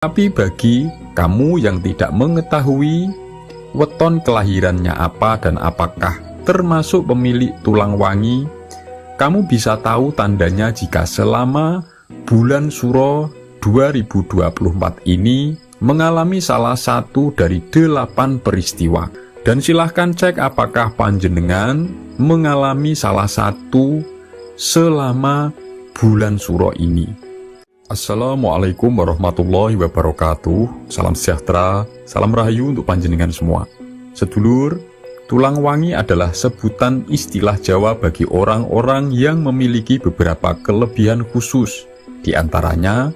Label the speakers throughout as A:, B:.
A: Tapi bagi kamu yang tidak mengetahui weton kelahirannya apa dan apakah termasuk pemilik tulang wangi, kamu bisa tahu tandanya jika selama bulan Suro 2024 ini mengalami salah satu dari 8 peristiwa. Dan silahkan cek apakah panjenengan mengalami salah satu selama bulan Suro ini. Assalamualaikum warahmatullahi wabarakatuh. Salam sejahtera, salam rahayu untuk panjenengan semua. Sedulur, tulang wangi adalah sebutan istilah Jawa bagi orang-orang yang memiliki beberapa kelebihan khusus. Di antaranya,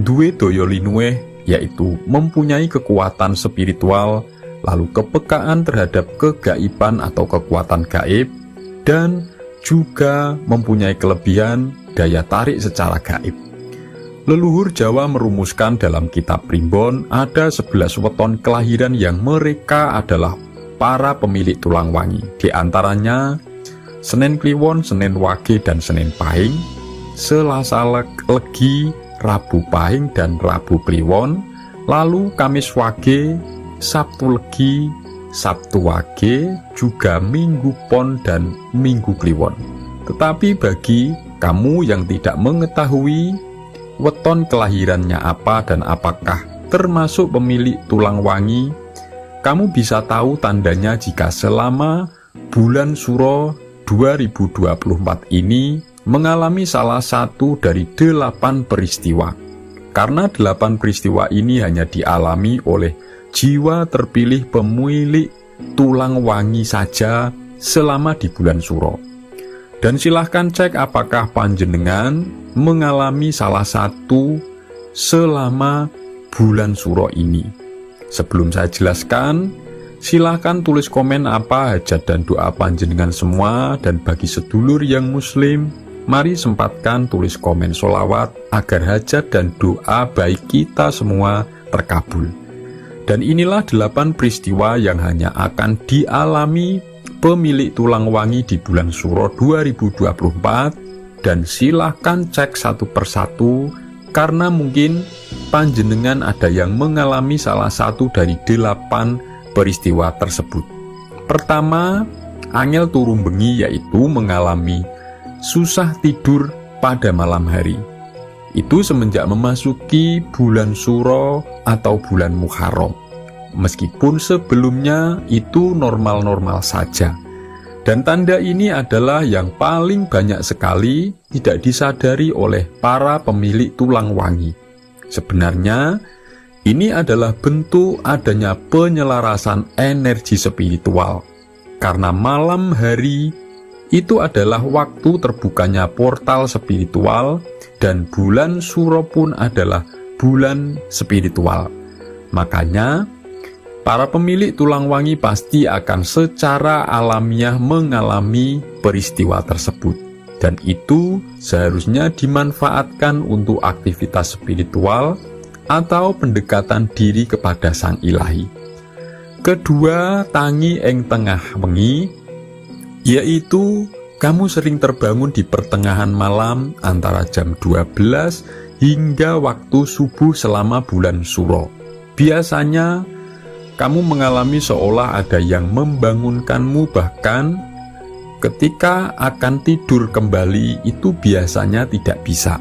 A: duwe daya linuweh, yaitu mempunyai kekuatan spiritual, lalu kepekaan terhadap kegaiban atau kekuatan gaib, dan juga mempunyai kelebihan daya tarik secara gaib. Leluhur Jawa merumuskan dalam kitab Primbon ada 11 weton kelahiran yang mereka adalah para pemilik tulang wangi. Di antaranya Senin Kliwon, Senin Wage, dan Senin Pahing, Selasa Legi, Rabu Pahing, dan Rabu Kliwon, lalu Kamis Wage, Sabtu Legi, Sabtu Wage, juga Minggu Pon dan Minggu Kliwon. Tetapi bagi kamu yang tidak mengetahui weton kelahirannya apa dan apakah termasuk pemilik tulang wangi, kamu bisa tahu tandanya jika selama bulan Suro 2024 ini mengalami salah satu dari 8 peristiwa. Karena 8 peristiwa ini hanya dialami oleh jiwa terpilih pemilik tulang wangi saja selama di bulan Suro. Dan silahkan cek apakah panjenengan mengalami salah satu selama bulan Suro ini. Sebelum saya jelaskan, silahkan tulis komen apa hajat dan doa panjenengan semua. Dan bagi sedulur yang muslim, mari sempatkan tulis komen sholawat agar hajat dan doa baik kita semua terkabul. Dan inilah 8 peristiwa yang hanya akan dialami pemilik tulang wangi di bulan Suro 2024, dan silahkan cek satu persatu karena mungkin panjenengan ada yang mengalami salah satu dari 8 peristiwa tersebut. Pertama, angel turun bengi, yaitu mengalami susah tidur pada malam hari. Itu semenjak memasuki bulan Suro atau bulan Muharram. Meskipun sebelumnya itu normal-normal saja. Dan tanda ini adalah yang paling banyak sekali tidak disadari oleh para pemilik tulang wangi. Sebenarnya, ini adalah bentuk adanya penyelarasan energi spiritual. Karena malam hari itu adalah waktu terbukanya portal spiritual, dan bulan Suro pun adalah bulan spiritual. Makanya, para pemilik tulang wangi pasti akan secara alamiah mengalami peristiwa tersebut. Dan itu seharusnya dimanfaatkan untuk aktivitas spiritual atau pendekatan diri kepada Sang Ilahi. Kedua, tangi ing tengah wengi, yaitu kamu sering terbangun di pertengahan malam antara jam 12 hingga waktu subuh selama bulan Suro. Biasanya kamu mengalami seolah ada yang membangunkanmu, bahkan ketika akan tidur kembali itu biasanya tidak bisa.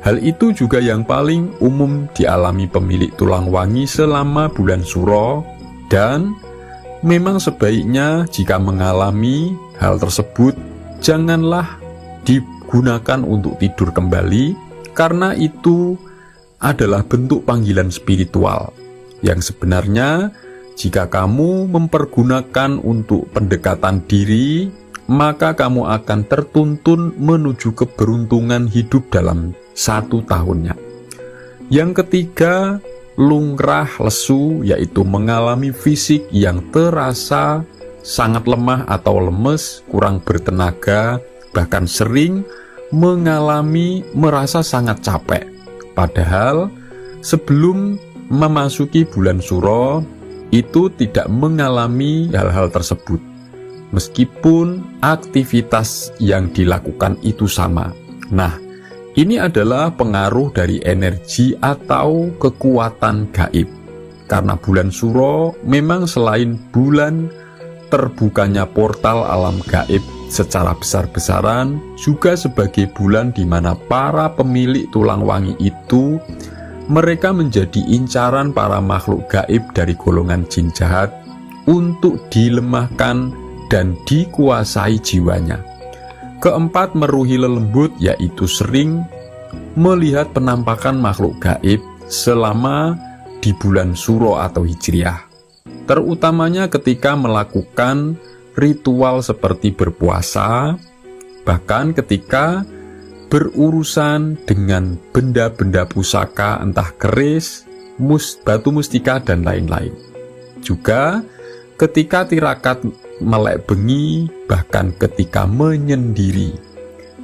A: Hal itu juga yang paling umum dialami pemilik tulang wangi selama bulan Suro, dan memang sebaiknya jika mengalami hal tersebut janganlah digunakan untuk tidur kembali, karena itu adalah bentuk panggilan spiritual yang sebenarnya jika kamu mempergunakan untuk pendekatan diri, maka kamu akan tertuntun menuju keberuntungan hidup dalam 1 tahunnya. Yang ketiga, lungrah lesu, yaitu mengalami fisik yang terasa sangat lemah atau lemes, kurang bertenaga, bahkan sering mengalami merasa sangat capek. Padahal sebelum memasuki bulan Suro itu tidak mengalami hal-hal tersebut, meskipun aktivitas yang dilakukan itu sama. Nah, Ini adalah pengaruh dari energi atau kekuatan gaib. Karena bulan Suro memang selain bulan terbukanya portal alam gaib secara besar-besaran, juga sebagai bulan di mana para pemilik tulang wangi itu mereka menjadi incaran para makhluk gaib dari golongan jin jahat untuk dilemahkan dan dikuasai jiwanya. Keempat, meruhi lelembut, yaitu sering melihat penampakan makhluk gaib selama di bulan Suro atau Hijriah, terutamanya ketika melakukan ritual seperti berpuasa, bahkan ketika berurusan dengan benda-benda pusaka entah keris, batu mustika, dan lain-lain. Juga ketika tirakat melek bengi, bahkan ketika menyendiri.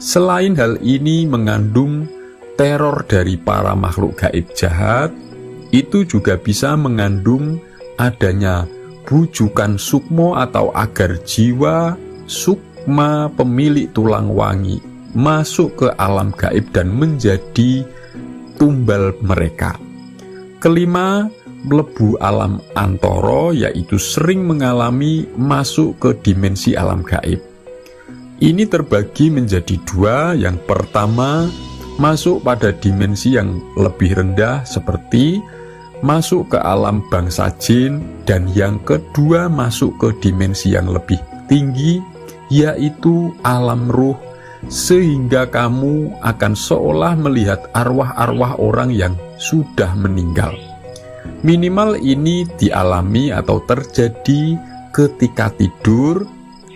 A: Selain hal ini mengandung teror dari para makhluk gaib jahat, itu juga bisa mengandung adanya bujukan sukmo atau agar jiwa sukma pemilik tulang wangi masuk ke alam gaib dan menjadi tumbal mereka. Kelima, mlebu alam antoro, yaitu sering mengalami masuk ke dimensi alam gaib. Ini terbagi menjadi dua. Yang pertama, masuk pada dimensi yang lebih rendah seperti masuk ke alam bangsa jin, dan yang kedua masuk ke dimensi yang lebih tinggi, yaitu alam ruh, sehingga kamu akan seolah melihat arwah-arwah orang yang sudah meninggal. Minimal ini dialami atau terjadi ketika tidur,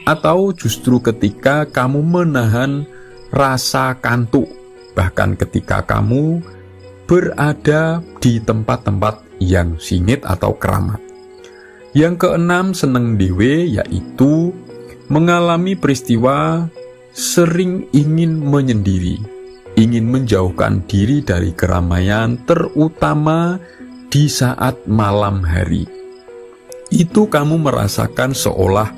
A: atau justru ketika kamu menahan rasa kantuk, bahkan ketika kamu berada di tempat-tempat yang singit atau keramat. Yang keenam, seneng dewe, yaitu mengalami peristiwa sering ingin menyendiri, ingin menjauhkan diri dari keramaian, terutama di saat malam hari. Itu kamu merasakan seolah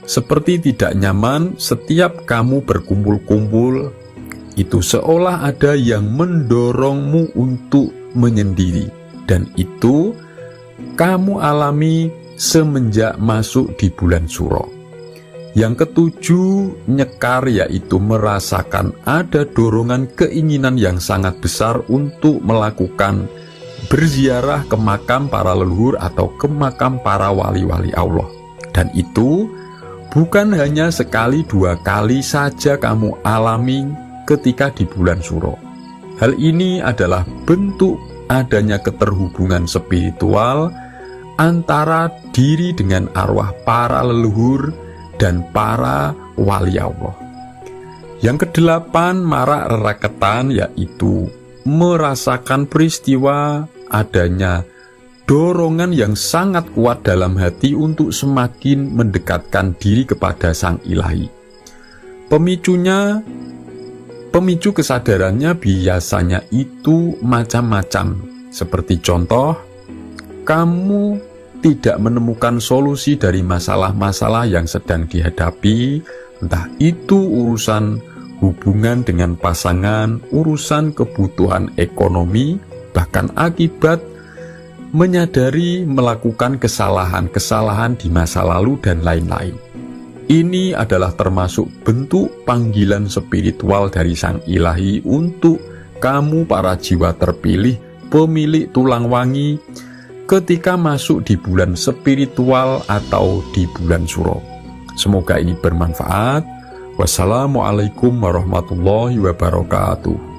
A: seperti tidak nyaman setiap kamu berkumpul-kumpul. Itu seolah ada yang mendorongmu untuk menyendiri, dan itu kamu alami semenjak masuk di bulan Suro. Yang ketujuh, nyekar, yaitu merasakan ada dorongan keinginan yang sangat besar untuk melakukan berziarah ke makam para leluhur atau ke makam para wali-wali Allah. Dan itu bukan hanya sekali dua kali saja kamu alami ketika di bulan Suro. Hal ini adalah bentuk adanya keterhubungan spiritual antara diri dengan arwah para leluhur dan para wali Allah. Yang kedelapan, marak reraketan, yaitu merasakan peristiwa adanya dorongan yang sangat kuat dalam hati untuk semakin mendekatkan diri kepada Sang Ilahi. Pemicu kesadarannya biasanya itu macam-macam. Seperti contoh, kamu tidak menemukan solusi dari masalah-masalah yang sedang dihadapi, entah itu urusan hubungan dengan pasangan, urusan kebutuhan ekonomi, bahkan akibat menyadari melakukan kesalahan-kesalahan di masa lalu dan lain-lain. Ini adalah termasuk bentuk panggilan spiritual dari Sang Ilahi untuk kamu para jiwa terpilih, pemilik tulang wangi, ketika masuk di bulan spiritual atau di bulan Suro. Semoga ini bermanfaat. Wassalamualaikum warahmatullahi wabarakatuh.